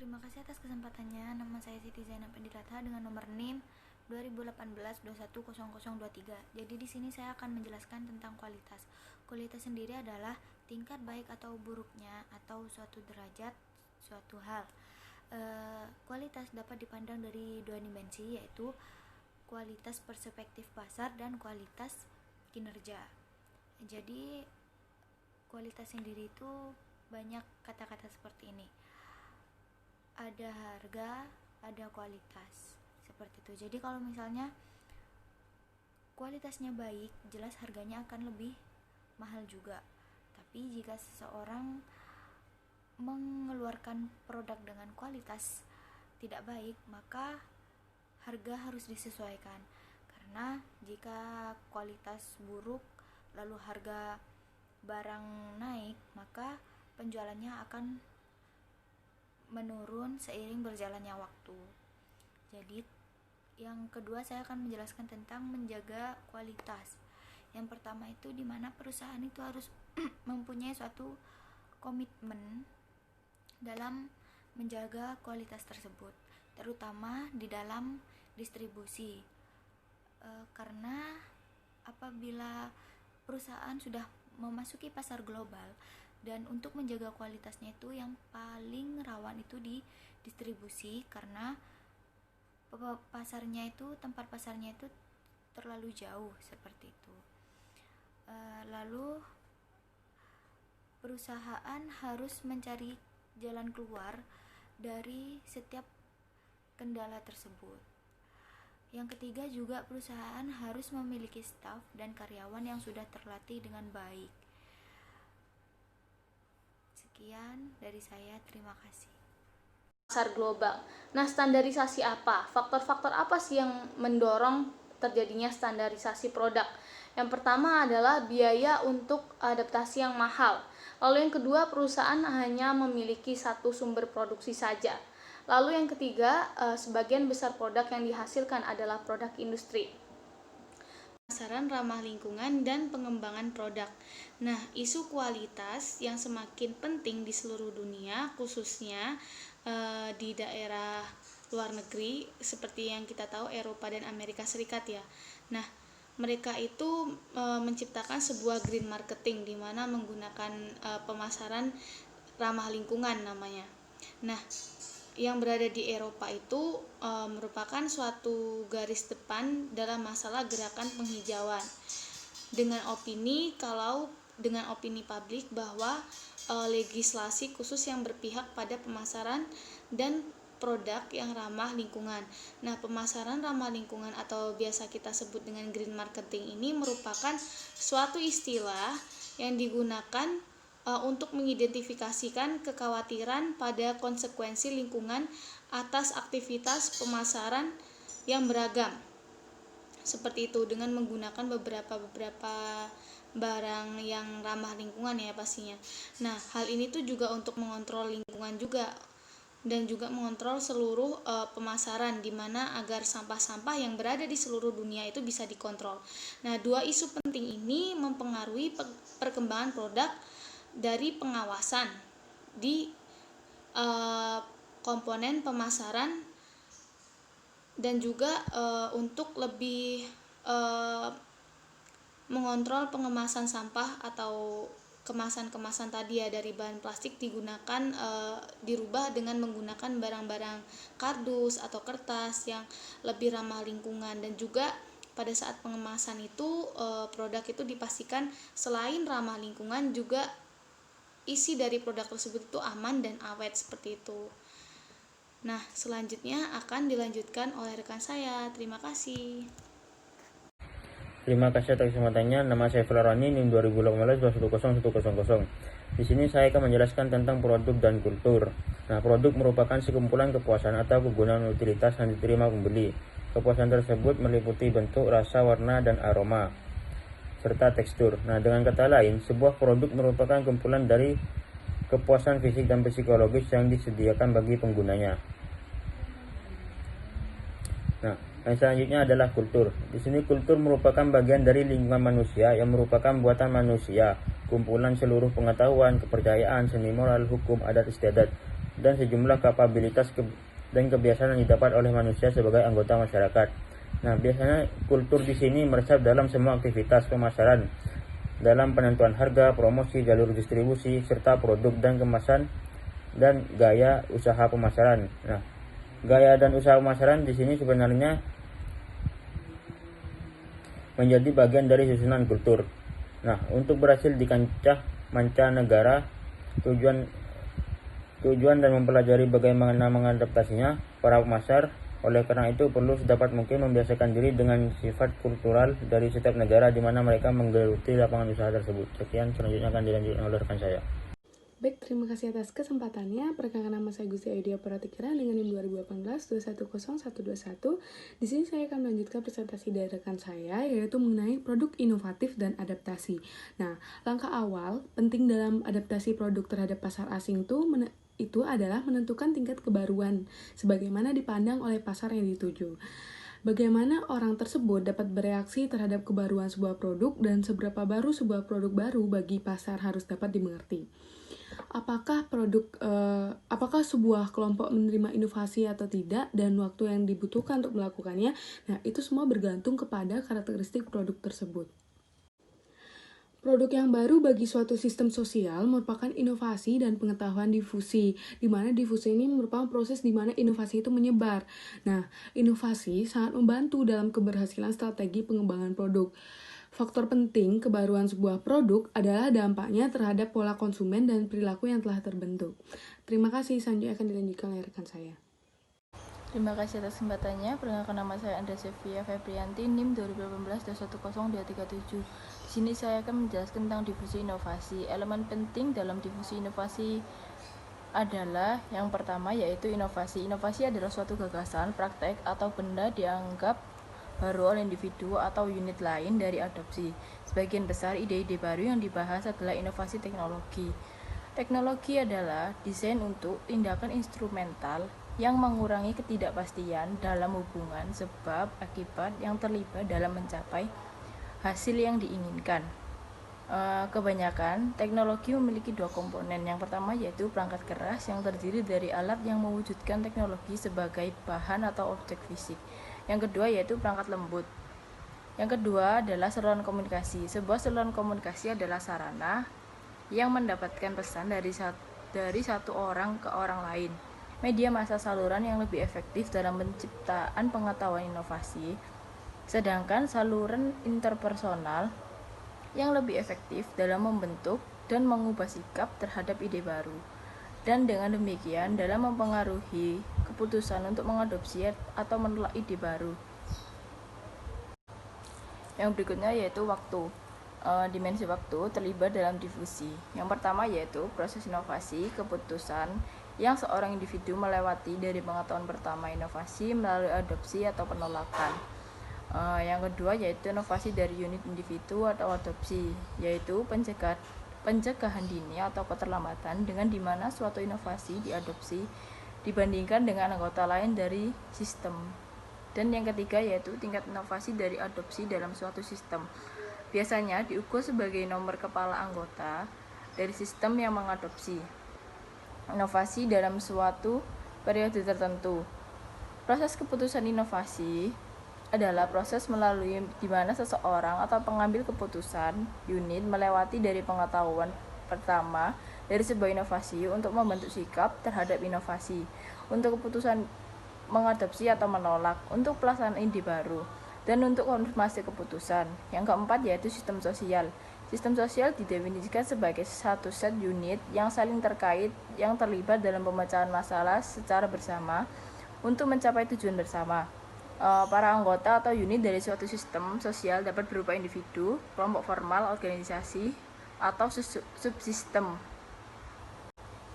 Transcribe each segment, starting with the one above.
Terima kasih atas kesempatannya. Nama saya Siti Zainab Pendiratha dengan nomor NIM 2018-210023. Jadi di sini saya akan menjelaskan tentang kualitas. Kualitas sendiri adalah tingkat baik atau buruknya atau suatu derajat suatu hal. Kualitas dapat dipandang dari dua dimensi, yaitu kualitas perspektif pasar dan kualitas kinerja. Jadi kualitas sendiri itu banyak kata-kata seperti ini. Ada harga, ada kualitas, seperti itu. Jadi kalau misalnya kualitasnya baik, jelas harganya akan lebih mahal juga. Tapi jika seseorang mengeluarkan produk dengan kualitas tidak baik, maka harga harus disesuaikan. Karena jika kualitas buruk lalu harga barang naik, maka penjualannya akan menurun seiring berjalannya waktu. Jadi yang kedua saya akan menjelaskan tentang menjaga kualitas. Yang pertama itu di mana perusahaan itu harus mempunyai suatu komitmen dalam menjaga kualitas tersebut, terutama di dalam distribusi. Karena apabila perusahaan sudah memasuki pasar global, dan untuk menjaga kualitasnya itu yang paling rawan itu di distribusi, karena tempat pasarnya itu terlalu jauh, seperti itu. Lalu perusahaan harus mencari jalan keluar dari setiap kendala tersebut. Yang ketiga juga perusahaan harus memiliki staf dan karyawan yang sudah terlatih dengan baik. Sekian dari saya, terima kasih. Pasar global. Nah, standarisasi apa? Faktor-faktor apa sih yang mendorong terjadinya standarisasi produk? Yang pertama adalah biaya untuk adaptasi yang mahal. Lalu yang kedua, perusahaan hanya memiliki satu sumber produksi saja. Lalu yang ketiga, sebagian besar produk yang dihasilkan adalah produk industri. Pemasaran ramah lingkungan dan pengembangan produk. Nah, isu kualitas yang semakin penting di seluruh dunia, khususnya di daerah luar negeri seperti yang kita tahu Eropa dan Amerika Serikat ya. Nah, mereka itu menciptakan sebuah green marketing di mana menggunakan pemasaran ramah lingkungan namanya. Nah, yang berada di Eropa itu merupakan suatu garis depan dalam masalah gerakan penghijauan dengan opini publik bahwa legislasi khusus yang berpihak pada pemasaran dan produk yang ramah lingkungan. Nah, pemasaran ramah lingkungan atau biasa kita sebut dengan green marketing ini merupakan suatu istilah yang digunakan untuk mengidentifikasikan kekhawatiran pada konsekuensi lingkungan atas aktivitas pemasaran yang beragam. Seperti itu, dengan menggunakan beberapa barang yang ramah lingkungan ya pastinya. Nah, hal ini tuh juga untuk mengontrol lingkungan juga dan juga mengontrol seluruh pemasaran, di mana agar sampah-sampah yang berada di seluruh dunia itu bisa dikontrol. Nah, dua isu penting ini mempengaruhi perkembangan produk dari pengawasan di komponen pemasaran dan juga untuk lebih mengontrol pengemasan sampah atau kemasan-kemasan tadi ya dari bahan plastik dirubah dengan menggunakan barang-barang kardus atau kertas yang lebih ramah lingkungan. Dan juga pada saat pengemasan itu produk itu dipastikan selain ramah lingkungan juga isi dari produk tersebut itu aman dan awet, seperti itu. Nah, selanjutnya akan dilanjutkan oleh rekan saya. Terima kasih. Terima kasih atas kesempatannya. Nama saya Flarani, NIM 2018-210100. Di sini saya akan menjelaskan tentang produk dan kultur. Nah, produk merupakan sekumpulan kepuasan atau kegunaan utilitas yang diterima pembeli. Kepuasan tersebut meliputi bentuk, rasa, warna, dan aroma, serta tekstur. Nah, dengan kata lain, sebuah produk merupakan kumpulan dari kepuasan fisik dan psikologis yang disediakan bagi penggunanya. Nah, yang selanjutnya adalah kultur. Di sini kultur merupakan bagian dari lingkungan manusia yang merupakan buatan manusia, kumpulan seluruh pengetahuan, kepercayaan, seni moral, hukum, adat istiadat, dan sejumlah kapabilitas dan kebiasaan yang didapat oleh manusia sebagai anggota masyarakat. Nah, biasanya kultur di sini meresap dalam semua aktivitas pemasaran, dalam penentuan harga, promosi, jalur distribusi, serta produk dan kemasan dan gaya usaha pemasaran. Nah, gaya dan usaha pemasaran di sini sebenarnya menjadi bagian dari susunan kultur. Nah, untuk berhasil di kancah mancanegara, tujuan dan mempelajari bagaimana mengadaptasinya para pemasar. Oleh karena itu perlu sedapat mungkin membiasakan diri dengan sifat kultural dari setiap negara di mana mereka menggeluti lapangan usaha tersebut. Sekian, selanjutnya akan dilanjutkan oleh rekan saya. Baik, terima kasih atas kesempatannya. Perkenalkan, nama saya Gusti Aidia Pratikira dengan NIM 2018-210121. Di sini saya akan melanjutkan presentasi dari rekan saya, yaitu mengenai produk inovatif dan adaptasi. Nah, langkah awal penting dalam adaptasi produk terhadap pasar asing itu adalah menentukan tingkat kebaruan sebagaimana dipandang oleh pasar yang dituju. Bagaimana orang tersebut dapat bereaksi terhadap kebaruan sebuah produk dan seberapa baru sebuah produk baru bagi pasar harus dapat dimengerti. Apakah sebuah kelompok menerima inovasi atau tidak dan waktu yang dibutuhkan untuk melakukannya. Nah, itu semua bergantung kepada karakteristik produk tersebut. Produk yang baru bagi suatu sistem sosial merupakan inovasi dan pengetahuan difusi, di mana difusi ini merupakan proses di mana inovasi itu menyebar. Nah, inovasi sangat membantu dalam keberhasilan strategi pengembangan produk. Faktor penting kebaruan sebuah produk adalah dampaknya terhadap pola konsumen dan perilaku yang telah terbentuk. Terima kasih, selanjutnya akan dilanjutkan oleh rekan saya. Terima kasih atas kesempatannya. Perkenalkan, nama saya Andrea Sevia Febrianti, NIM 2018-210237. Di sini saya akan menjelaskan tentang difusi inovasi. Elemen penting dalam difusi inovasi adalah yang pertama yaitu inovasi. Inovasi adalah suatu gagasan, praktek, atau benda dianggap baru oleh individu atau unit lain dari adopsi. Sebagian besar ide-ide baru yang dibahas adalah inovasi teknologi. Teknologi adalah desain untuk tindakan instrumental yang mengurangi ketidakpastian dalam hubungan sebab akibat yang terlibat dalam mencapai hasil yang diinginkan. Kebanyakan teknologi memiliki dua komponen. Yang pertama yaitu perangkat keras yang terdiri dari alat yang mewujudkan teknologi sebagai bahan atau objek fisik. Yang kedua yaitu perangkat lembut. Yang kedua adalah saluran komunikasi. Sebuah saluran komunikasi adalah sarana yang mendapatkan pesan dari satu orang ke orang lain. Media massa saluran yang lebih efektif dalam penciptaan pengetahuan inovasi, sedangkan saluran interpersonal yang lebih efektif dalam membentuk dan mengubah sikap terhadap ide baru. Dan dengan demikian dalam mempengaruhi keputusan untuk mengadopsi atau menolak ide baru. Yang berikutnya yaitu waktu. Dimensi waktu terlibat dalam difusi. Yang pertama yaitu proses inovasi, keputusan yang seorang individu melewati dari pengetahuan pertama inovasi melalui adopsi atau penolakan. Yang kedua yaitu inovasi dari unit individu atau adopsi, yaitu pencegahan dini atau keterlambatan dengan dimana suatu inovasi diadopsi dibandingkan dengan anggota lain dari sistem. Dan yang ketiga yaitu tingkat inovasi dari adopsi dalam suatu sistem. Biasanya diukur sebagai nomor kepala anggota dari sistem yang mengadopsi inovasi dalam suatu periode tertentu. Proses keputusan inovasi adalah proses melalui di mana seseorang atau pengambil keputusan unit melewati dari pengetahuan pertama dari sebuah inovasi untuk membentuk sikap terhadap inovasi, untuk keputusan mengadopsi atau menolak, untuk pelaksanaan ide baru, dan untuk konfirmasi keputusan. Yang keempat yaitu sistem sosial. Sistem sosial didefinisikan sebagai satu set unit yang saling terkait yang terlibat dalam pemecahan masalah secara bersama untuk mencapai tujuan bersama. Para anggota atau unit dari suatu sistem sosial dapat berupa individu, kelompok formal, organisasi, atau subsistem.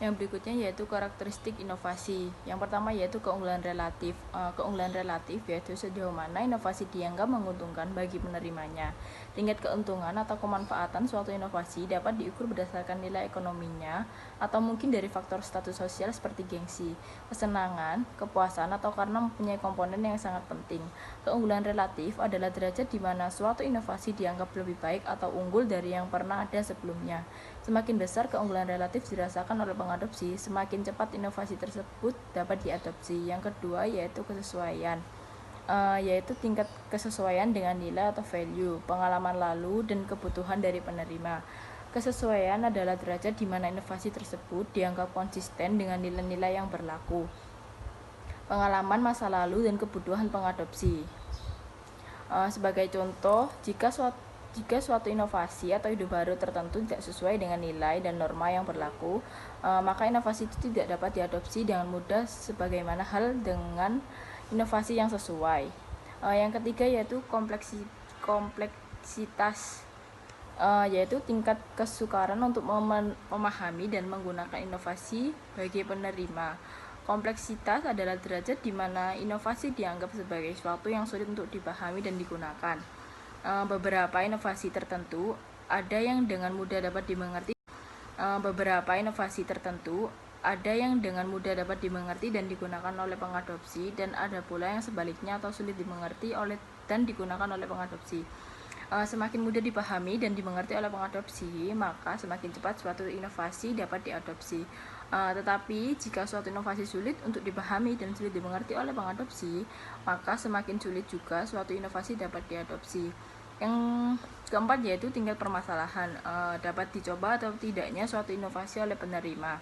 Yang berikutnya yaitu karakteristik inovasi. Yang pertama yaitu keunggulan relatif. Keunggulan relatif yaitu sejauh mana inovasi dianggap menguntungkan bagi penerimanya. Tingkat keuntungan atau kemanfaatan suatu inovasi dapat diukur berdasarkan nilai ekonominya atau mungkin dari faktor status sosial seperti gengsi, kesenangan, kepuasan, atau karena mempunyai komponen yang sangat penting. Keunggulan relatif adalah derajat di mana suatu inovasi dianggap lebih baik atau unggul dari yang pernah ada sebelumnya. Semakin besar keunggulan relatif dirasakan oleh pengadopsi, semakin cepat inovasi tersebut dapat diadopsi. Yang kedua yaitu kesesuaian, yaitu tingkat kesesuaian dengan nilai atau value, pengalaman lalu, dan kebutuhan dari penerima. Kesesuaian adalah derajat di mana inovasi tersebut dianggap konsisten dengan nilai-nilai yang berlaku, pengalaman masa lalu, dan kebutuhan pengadopsi. Sebagai contoh, jika suatu inovasi atau ide baru tertentu tidak sesuai dengan nilai dan norma yang berlaku, maka inovasi itu tidak dapat diadopsi dengan mudah sebagaimana hal dengan inovasi yang sesuai. Yang ketiga yaitu kompleksitas, yaitu tingkat kesukaran untuk memahami dan menggunakan inovasi bagi penerima. Kompleksitas adalah derajat di mana inovasi dianggap sebagai sesuatu yang sulit untuk dipahami dan digunakan. Beberapa inovasi tertentu ada yang dengan mudah dapat dimengerti. Dan digunakan oleh pengadopsi, dan ada pula yang sebaliknya atau sulit dimengerti dan digunakan oleh pengadopsi. Semakin mudah dipahami dan dimengerti oleh pengadopsi, maka semakin cepat suatu inovasi dapat diadopsi. Tetapi jika suatu inovasi sulit untuk dipahami dan sulit dimengerti oleh pengadopsi, maka semakin sulit juga suatu inovasi dapat diadopsi. Yang keempat yaitu tingkat permasalahan, dapat dicoba atau tidaknya suatu inovasi oleh penerima.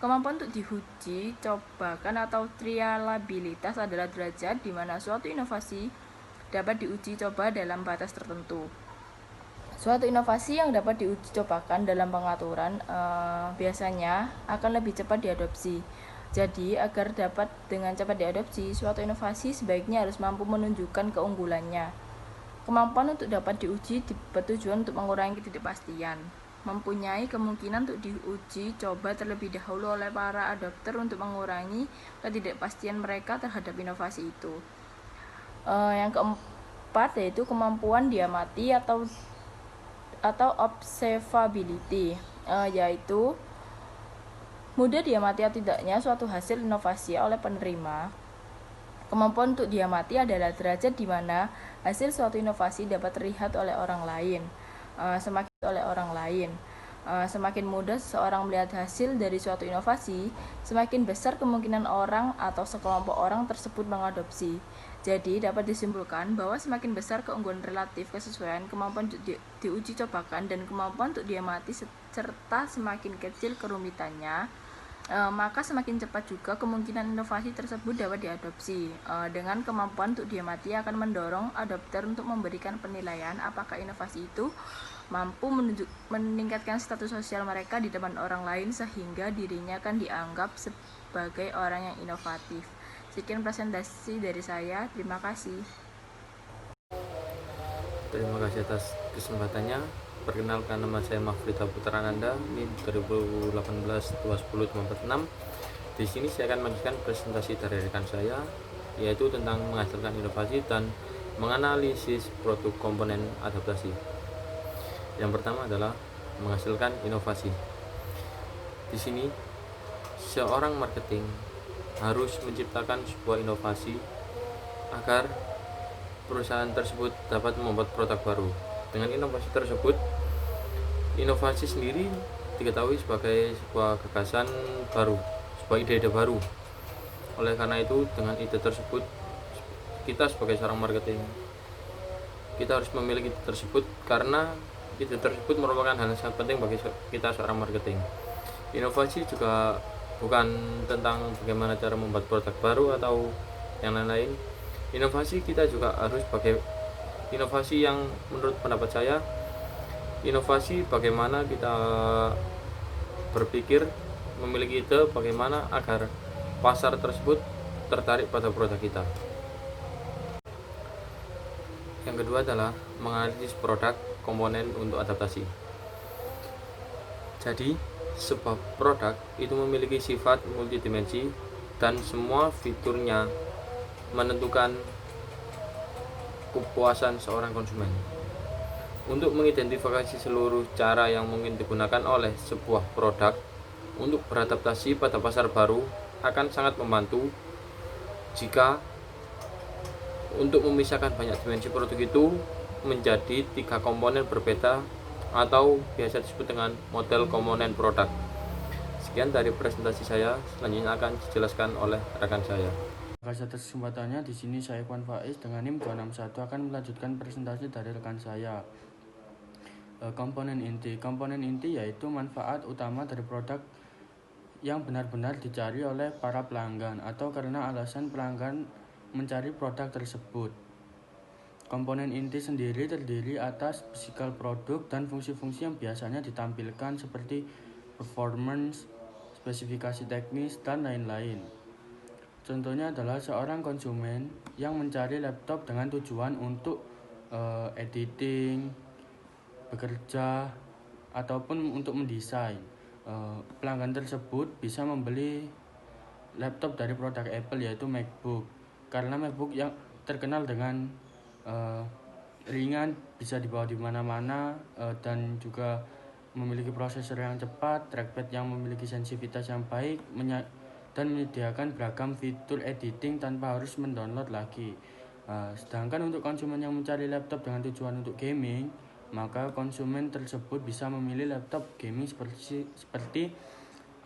Kemampuan untuk diuji cobakan atau trialabilitas adalah derajat di mana suatu inovasi dapat diuji coba dalam batas tertentu. Suatu inovasi yang dapat diuji cobakan dalam pengaturan biasanya akan lebih cepat diadopsi. Jadi, agar dapat dengan cepat diadopsi, suatu inovasi sebaiknya harus mampu menunjukkan keunggulannya. Kemampuan untuk dapat diuji bertujuan untuk mengurangi ketidakpastian. Mempunyai kemungkinan untuk diuji coba terlebih dahulu oleh para adopter untuk mengurangi ketidakpastian mereka terhadap inovasi itu. Yang keempat yaitu kemampuan diamati atau observability, yaitu mudah diamati atau tidaknya suatu hasil inovasi oleh penerima. Kemampuan untuk diamati adalah derajat di mana hasil suatu inovasi dapat terlihat oleh orang lain. Semakin mudah seseorang melihat hasil dari suatu inovasi, semakin besar kemungkinan orang atau sekelompok orang tersebut mengadopsi. Jadi, dapat disimpulkan bahwa semakin besar keunggulan relatif, kesesuaian, kemampuan untuk diuji cobakan, dan kemampuan untuk diamati serta semakin kecil kerumitannya, maka semakin cepat juga kemungkinan inovasi tersebut dapat diadopsi. Dengan kemampuan untuk diamati akan mendorong adopter untuk memberikan penilaian apakah inovasi itu mampu meningkatkan status sosial mereka di depan orang lain sehingga dirinya akan dianggap sebagai orang yang inovatif. Sekian presentasi dari saya. Terima kasih. Terima kasih atas kesempatannya. Perkenalkan, nama saya Mafrita Putra Ananda, NIM 2018-210-56. Di sini saya akan membagikan presentasi dari rekan saya, yaitu tentang menghasilkan inovasi dan menganalisis produk komponen adaptasi. Yang pertama adalah menghasilkan inovasi. Di sini seorang marketing harus menciptakan sebuah inovasi agar perusahaan tersebut dapat membuat produk baru. Dengan inovasi tersebut, inovasi sendiri diketahui sebagai sebuah gagasan baru, sebuah ide-ide baru. Oleh karena itu, dengan ide tersebut, kita sebagai seorang marketing, kita harus memiliki ide tersebut karena ide tersebut merupakan hal yang sangat penting bagi kita seorang marketing. Inovasi juga bukan tentang bagaimana cara membuat produk baru atau yang lain-lain. Inovasi kita juga harus sebagai inovasi yang menurut pendapat saya, inovasi bagaimana kita berpikir, memiliki ide bagaimana agar pasar tersebut tertarik pada produk kita. Yang kedua adalah menganalisis produk komponen untuk adaptasi. Jadi, sebuah produk itu memiliki sifat multidimensi dan semua fiturnya menentukan kepuasan seorang konsumen. Untuk mengidentifikasi seluruh cara yang mungkin digunakan oleh sebuah produk untuk beradaptasi pada pasar baru akan sangat membantu jika untuk memisahkan banyak dimensi produk itu menjadi 3 komponen berbeda atau biasa disebut dengan model komponen produk. Sekian dari presentasi saya, selanjutnya akan dijelaskan oleh rekan saya. Atas kesempatannya, di sini saya Ikhwan Faiz dengan NIM 261 akan melanjutkan presentasi dari rekan saya. Komponen inti. Komponen inti yaitu manfaat utama dari produk yang benar-benar dicari oleh para pelanggan atau karena alasan pelanggan mencari produk tersebut. Komponen inti sendiri terdiri atas physical produk dan fungsi-fungsi yang biasanya ditampilkan seperti performance, spesifikasi teknis, dan lain-lain. Contohnya adalah seorang konsumen yang mencari laptop dengan tujuan untuk editing, bekerja, ataupun untuk mendesain. Pelanggan tersebut bisa membeli laptop dari produk Apple yaitu MacBook, karena MacBook yang terkenal dengan ringan, bisa dibawa di mana-mana, dan juga memiliki prosesor yang cepat, trackpad yang memiliki sensitivitas yang baik, dan menyediakan beragam fitur editing tanpa harus mendownload lagi. Sedangkan untuk konsumen yang mencari laptop dengan tujuan untuk gaming, maka konsumen tersebut bisa memilih laptop gaming seperti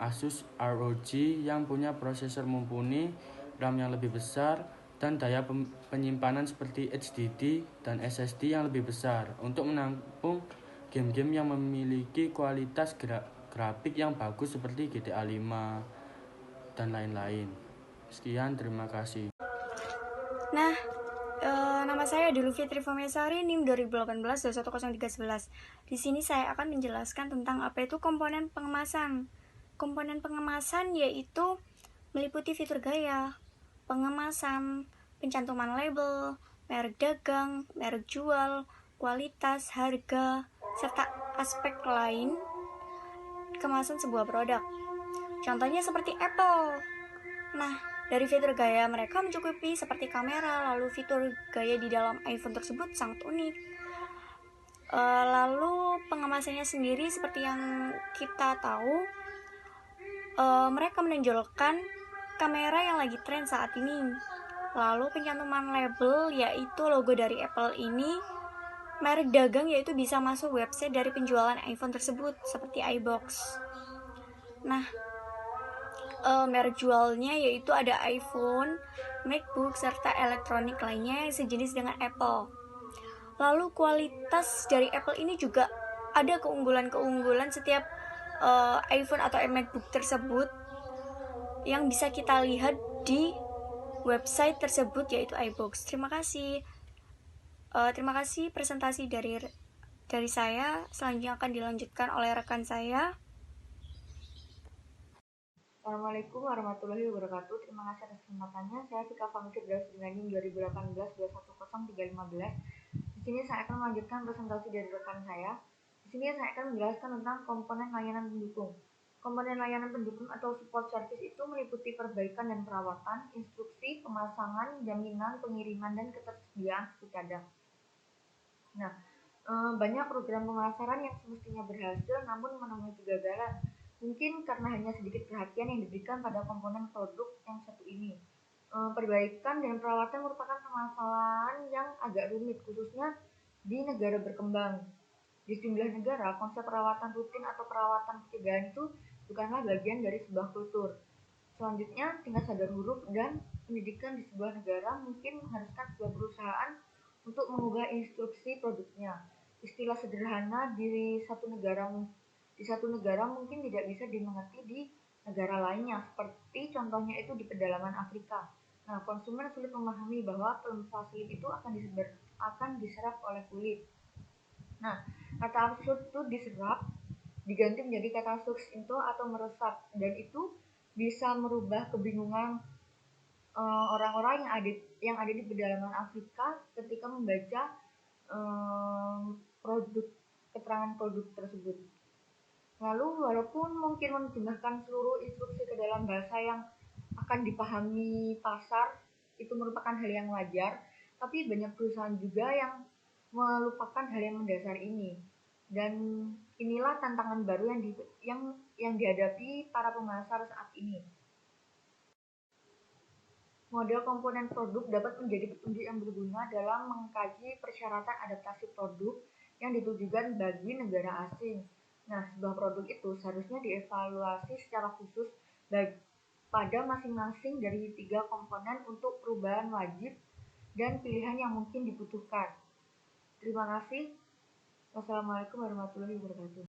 Asus ROG yang punya prosesor mumpuni, RAM yang lebih besar, dan daya penyimpanan seperti HDD dan SSD yang lebih besar untuk menampung game-game yang memiliki kualitas grafik yang bagus seperti GTA 5 dan lain-lain. Sekian, terima kasih. Nah, nama saya Dulu Fitri Fomesari, NIM 2018-210311. Di sini saya akan menjelaskan tentang apa itu komponen pengemasan. Komponen pengemasan yaitu meliputi fitur gaya, pengemasan, pencantuman label, merek dagang, merek jual, kualitas, harga, serta aspek lain kemasan sebuah produk. Contohnya seperti Apple. Nah, dari fitur gaya mereka mencukupi seperti kamera, lalu fitur gaya di dalam iPhone tersebut sangat unik. Lalu pengemasannya sendiri seperti yang kita tahu, mereka menonjolkan kamera yang lagi tren saat ini. Lalu pencantuman label yaitu logo dari Apple ini, merek dagang yaitu bisa masuk website dari penjualan iPhone tersebut seperti iBox. Nah, merek jualnya yaitu ada iPhone, MacBook, serta elektronik lainnya yang sejenis dengan Apple. Lalu kualitas dari Apple ini juga ada keunggulan-keunggulan setiap iPhone atau MacBook tersebut yang bisa kita lihat di website tersebut yaitu iBox. Terima kasih. Terima kasih presentasi dari saya. Selanjutnya akan dilanjutkan oleh rekan saya. Assalamualaikum warahmatullahi wabarakatuh. Terima kasih atas kesempatannya. Saya Fika Famikir dari Sdinanding 2018-210-315. Di sini saya akan melanjutkan presentasi dari rekan saya. Di sini saya akan menjelaskan tentang komponen layanan pendukung. Komponen layanan pendukung atau support service itu meliputi perbaikan dan perawatan, instruksi, pemasangan, jaminan, pengiriman, dan ketersediaan seperti cadang. Nah, banyak program pemasaran yang semestinya berhasil namun menemui kegagalan. Mungkin karena hanya sedikit perhatian yang diberikan pada komponen produk yang satu ini. Perbaikan dan perawatan merupakan permasalahan yang agak rumit, khususnya di negara berkembang. Di sejumlah negara, konsep perawatan rutin atau perawatan pencegahan itu bukanlah bagian dari sebuah kultur. Selanjutnya, tingkat sadar huruf dan pendidikan di sebuah negara mungkin mengharuskan sebuah perusahaan untuk mengubah instruksi produknya. Istilah sederhana di satu negara mungkin tidak bisa dimengerti di negara lainnya, seperti contohnya itu di pedalaman Afrika. Nah, konsumen sulit memahami bahwa pelumpasilin itu akan diserap oleh kulit. Nah, kata absurd itu diserap diganti menjadi kata succinto atau meresap, dan itu bisa merubah kebingungan orang-orang yang ada di pedalaman Afrika ketika membaca keterangan produk tersebut. Lalu walaupun mungkin menerjemahkan seluruh instruksi ke dalam bahasa yang akan dipahami pasar itu merupakan hal yang wajar, tapi banyak perusahaan juga yang melupakan hal yang mendasar ini. Dan inilah tantangan baru yang dihadapi para pemasar saat ini. Model komponen produk dapat menjadi petunjuk yang berguna dalam mengkaji persyaratan adaptasi produk yang ditujukan bagi negara asing. Nah, sebuah produk itu seharusnya dievaluasi secara khusus baik pada masing-masing dari 3 komponen untuk perubahan wajib dan pilihan yang mungkin dibutuhkan. Terima kasih. Wassalamualaikum warahmatullahi wabarakatuh.